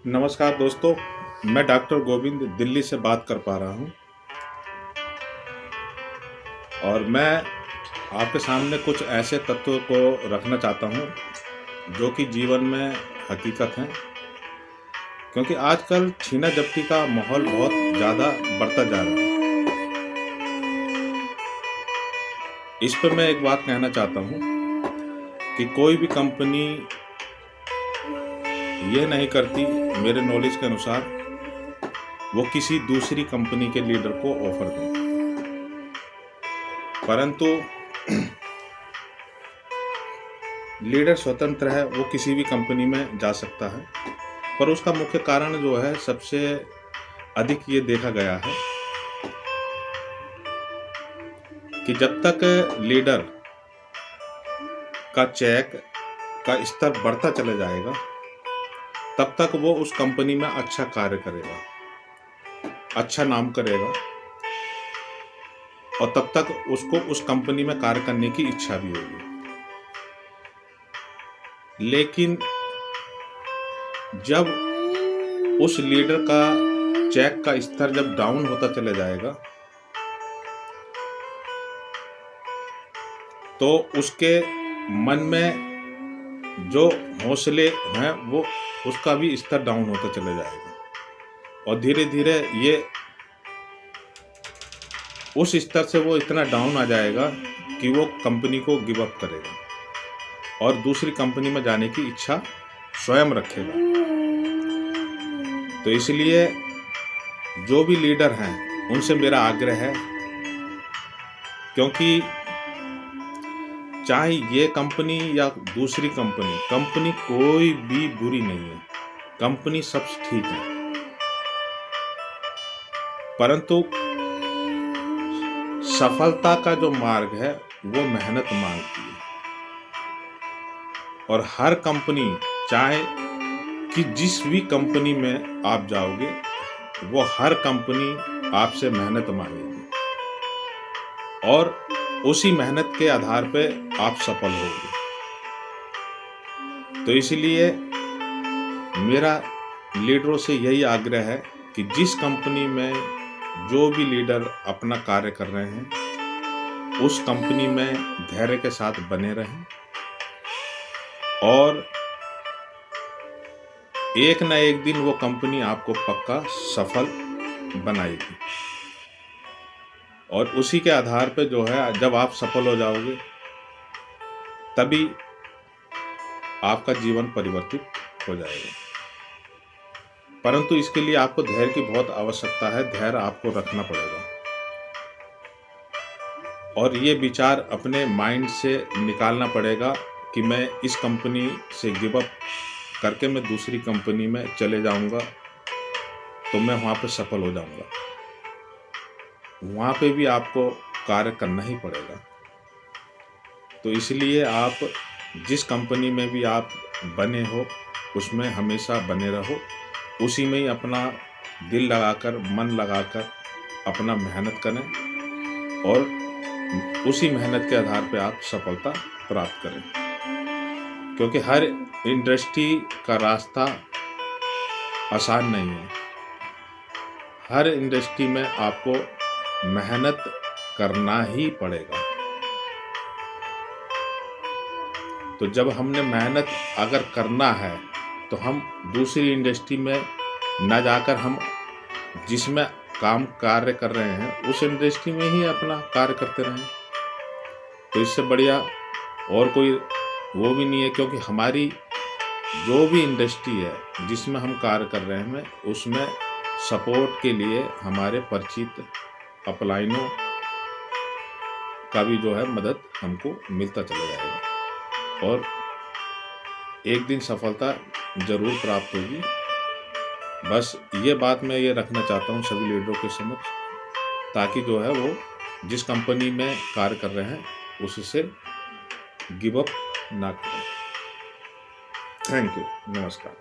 नमस्कार दोस्तों, मैं डॉक्टर गोविंद दिल्ली से बात कर पा रहा हूँ और मैं आपके सामने कुछ ऐसे तत्वों को रखना चाहता हूँ जो कि जीवन में हकीकत हैं। क्योंकि आजकल छीना झपटी का माहौल बहुत ज़्यादा बढ़ता जा रहा है। इस पे मैं एक बात कहना चाहता हूँ कि कोई भी कंपनी ये नहीं करती, मेरे नॉलेज के अनुसार, वो किसी दूसरी कंपनी के लीडर को ऑफर दें। परंतु लीडर स्वतंत्र है, वो किसी भी कंपनी में जा सकता है। पर उसका मुख्य कारण जो है, सबसे अधिक ये देखा गया है कि जब तक लीडर का चेक का स्तर बढ़ता चला जाएगा, तब तक वो उस कंपनी में अच्छा कार्य करेगा, अच्छा नाम करेगा और तब तक उसको उस कंपनी में कार्य करने की इच्छा भी होगी। लेकिन जब उस लीडर का चेक का स्तर जब डाउन होता चला जाएगा, तो उसके मन में जो हौसले हैं वो उसका भी स्तर डाउन होता चला जाएगा और धीरे धीरे ये उस स्तर से वो इतना डाउन आ जाएगा कि वो कंपनी को गिव अप करेगा और दूसरी कंपनी में जाने की इच्छा स्वयं रखेगा। तो इसलिए जो भी लीडर हैं उनसे मेरा आग्रह है, क्योंकि चाहे ये कंपनी या दूसरी कंपनी कोई भी बुरी नहीं है, कंपनी सब ठीक है, परंतु सफलता का जो मार्ग है वो मेहनत मांगती है। और हर कंपनी, चाहे कि जिस भी कंपनी में आप जाओगे, वो हर कंपनी आपसे मेहनत मांगेगी और उसी मेहनत के आधार पे आप सफल होगे। तो इसलिए मेरा लीडरों से यही आग्रह है कि जिस कंपनी में जो भी लीडर अपना कार्य कर रहे हैं, उस कंपनी में धैर्य के साथ बने रहें और एक न एक दिन वो कंपनी आपको पक्का सफल बनाएगी। और उसी के आधार पे जो है, जब आप सफल हो जाओगे, तभी आपका जीवन परिवर्तित हो जाएगा। परंतु इसके लिए आपको धैर्य की बहुत आवश्यकता है, धैर्य आपको रखना पड़ेगा और ये विचार अपने माइंड से निकालना पड़ेगा कि मैं इस कंपनी से गिव अप करके मैं दूसरी कंपनी में चले जाऊंगा तो मैं वहाँ पे सफल हो जाऊंगा। वहाँ पे भी आपको कार्य करना ही पड़ेगा। तो इसलिए आप जिस कंपनी में भी आप बने हो, उसमें हमेशा बने रहो, उसी में ही अपना दिल लगाकर, मन लगाकर अपना मेहनत करें और उसी मेहनत के आधार पे आप सफलता प्राप्त करें। क्योंकि हर इंडस्ट्री का रास्ता आसान नहीं है, हर इंडस्ट्री में आपको मेहनत करना ही पड़ेगा। तो जब हमने मेहनत अगर करना है तो हम दूसरी इंडस्ट्री में न जाकर हम जिसमें कार्य कर रहे हैं उस इंडस्ट्री में ही अपना कार्य करते रहें। तो इससे बढ़िया और कोई वो भी नहीं है, क्योंकि हमारी जो भी इंडस्ट्री है जिसमें हम कार्य कर रहे हैं, उसमें सपोर्ट के लिए हमारे परिचित अपलाइनों का भी जो है मदद हमको मिलता चला जाएगा और एक दिन सफलता जरूर प्राप्त होगी। बस ये बात मैं ये रखना चाहता हूँ सभी लीडरों के समक्ष, ताकि जो है वो जिस कंपनी में कार्य कर रहे हैं उससे गिव अप ना करें। Thank you. नमस्कार।